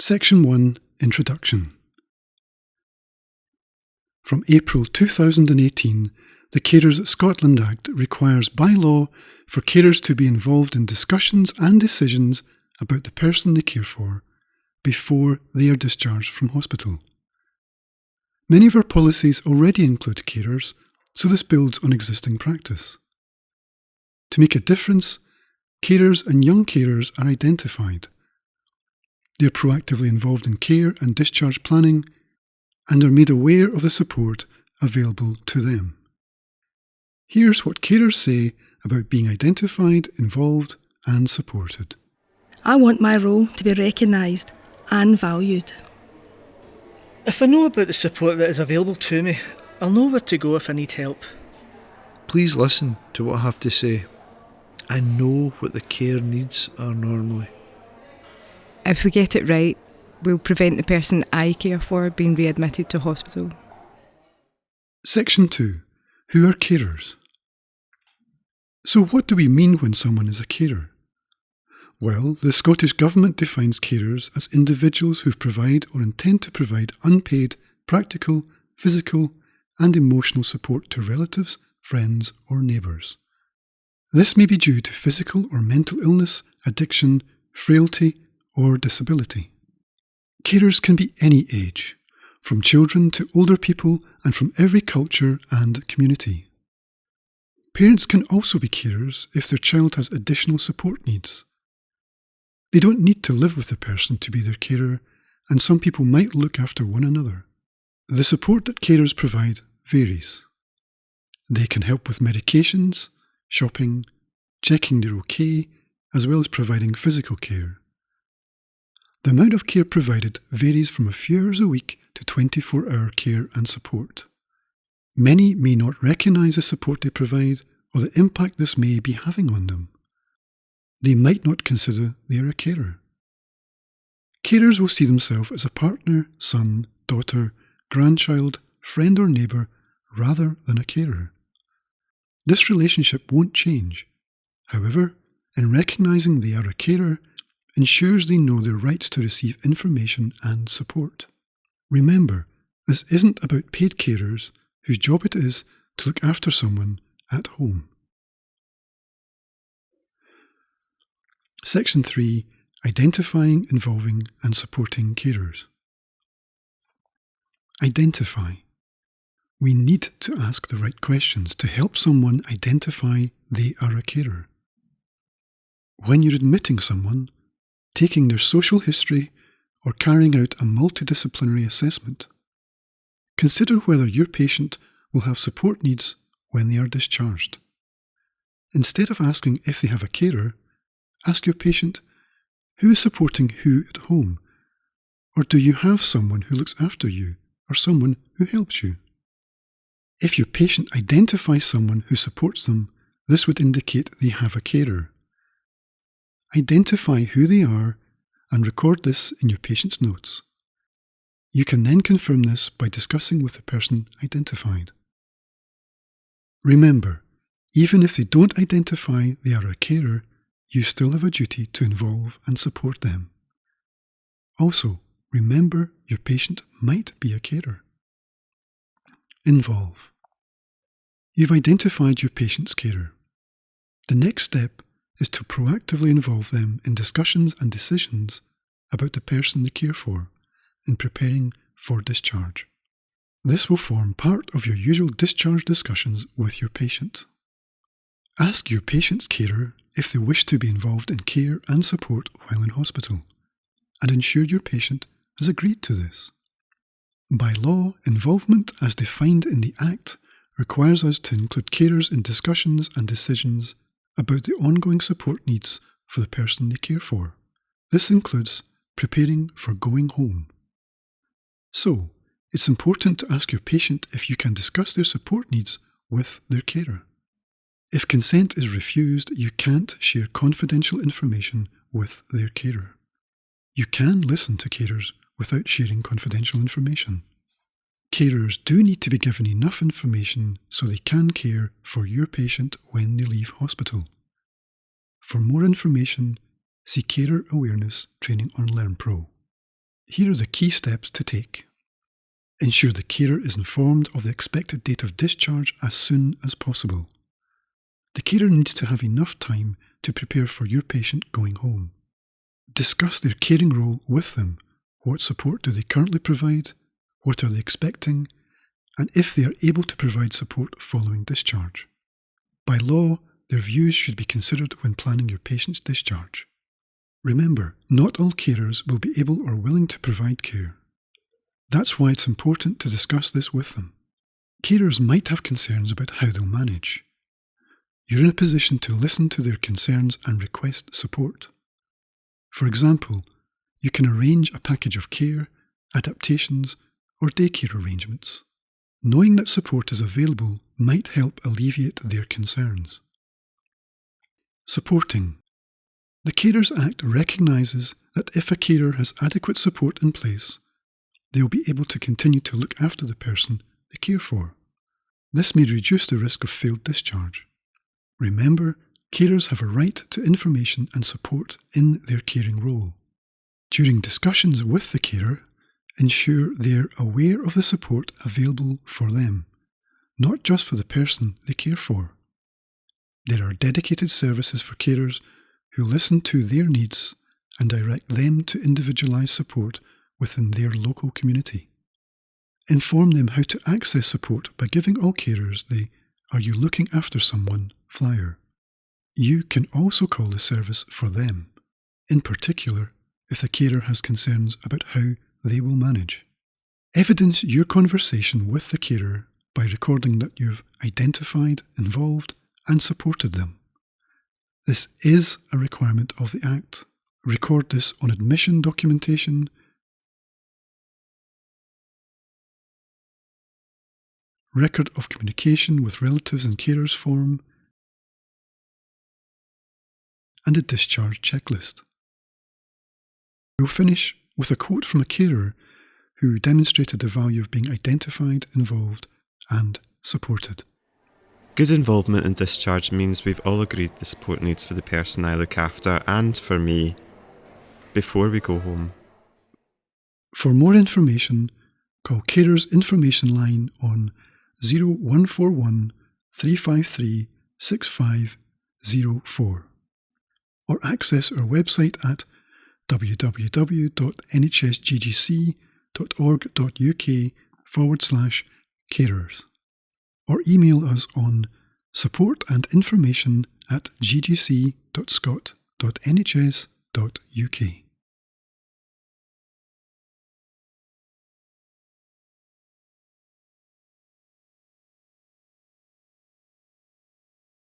Section 1 Introduction. From April 2018, the Carers Scotland Act requires by law for carers to be involved in discussions and decisions about the person they care for before they are discharged from hospital. Many of our policies already include carers, so this builds on existing practice. To make a difference, carers and young carers are identified. They are proactively involved in care and discharge planning and are made aware of the support available to them. Here's what carers say about being identified, involved and supported. I want my role to be recognised and valued. If I know about the support that is available to me, I'll know where to go if I need help. Please listen to what I have to say. I know what the care needs are normally. If we get it right, we'll prevent the person I care for being readmitted to hospital. Section 2. Who are carers? So what do we mean when someone is a carer? Well, the Scottish Government defines carers as individuals who provide or intend to provide unpaid, practical, physical and emotional support to relatives, friends or neighbours. This may be due to physical or mental illness, addiction, frailty or disability. Carers can be any age, from children to older people and from every culture and community. Parents can also be carers if their child has additional support needs. They don't need to live with the person to be their carer, and some people might look after one another. The support that carers provide varies. They can help with medications, shopping, checking they're okay, as well as providing physical care. The amount of care provided varies from a few hours a week to 24-hour care and support. Many may not recognise the support they provide or the impact this may be having on them. They might not consider they are a carer. Carers will see themselves as a partner, son, daughter, grandchild, friend or neighbour rather than a carer. This relationship won't change. However, in recognising they are a carer ensures they know their rights to receive information and support. Remember, this isn't about paid carers whose job it is to look after someone at home. Section 3. Identifying, involving and supporting carers. Identify. We need to ask the right questions to help someone identify they are a carer. When you're admitting someone, taking their social history or carrying out a multidisciplinary assessment, consider whether your patient will have support needs when they are discharged. Instead of asking if they have a carer, ask your patient, who is supporting who at home? Or do you have someone who looks after you or someone who helps you? If your patient identifies someone who supports them, this would indicate they have a carer. Identify who they are and record this in your patient's notes. You can then confirm this by discussing with the person identified. Remember, even if they don't identify they are a carer, you still have a duty to involve and support them. Also, remember your patient might be a carer. Involve. You've identified your patient's carer. The next step is to proactively involve them in discussions and decisions about the person they care for in preparing for discharge. This will form part of your usual discharge discussions with your patient. Ask your patient's carer if they wish to be involved in care and support while in hospital, and ensure your patient has agreed to this. By law, involvement as defined in the Act requires us to include carers in discussions and decisions about the ongoing support needs for the person they care for. This includes preparing for going home. So, it's important to ask your patient if you can discuss their support needs with their carer. If consent is refused, you can't share confidential information with their carer. You can listen to carers without sharing confidential information. Carers do need to be given enough information so they can care for your patient when they leave hospital. For more information, see Carer Awareness Training on LearnPro. Here are the key steps to take. Ensure the carer is informed of the expected date of discharge as soon as possible. The carer needs to have enough time to prepare for your patient going home. Discuss their caring role with them. What support do they currently provide? What are they expecting? And if they are able to provide support following discharge. By law, their views should be considered when planning your patient's discharge. Remember, not all carers will be able or willing to provide care. That's why it's important to discuss this with them. Carers might have concerns about how they'll manage. You're in a position to listen to their concerns and request support. For example, you can arrange a package of care, adaptations, or daycare arrangements. Knowing that support is available might help alleviate their concerns. Supporting. The Carers Act recognises that if a carer has adequate support in place, they will be able to continue to look after the person they care for. This may reduce the risk of failed discharge. Remember, carers have a right to information and support in their caring role. During discussions with the carer, ensure they are aware of the support available for them, not just for the person they care for. There are dedicated services for carers who listen to their needs and direct them to individualised support within their local community. Inform them how to access support by giving all carers the "Are you looking after someone?" flyer. You can also call the service for them, in particular if the carer has concerns about how they will manage. Evidence your conversation with the carer by recording that you've identified, involved, and supported them. This is a requirement of the Act. Record this on admission documentation, record of communication with relatives and carers form, and a discharge checklist. We'll finish with a quote from a carer who demonstrated the value of being identified, involved, and supported. Good involvement in discharge means we've all agreed the support needs for the person I look after and for me before we go home. For more information, call Carers Information Line on 0141 353 6504 or access our website at www.nhsggc.org.uk/carers or email us on supportandinformation@ggc.scot.nhs.uk.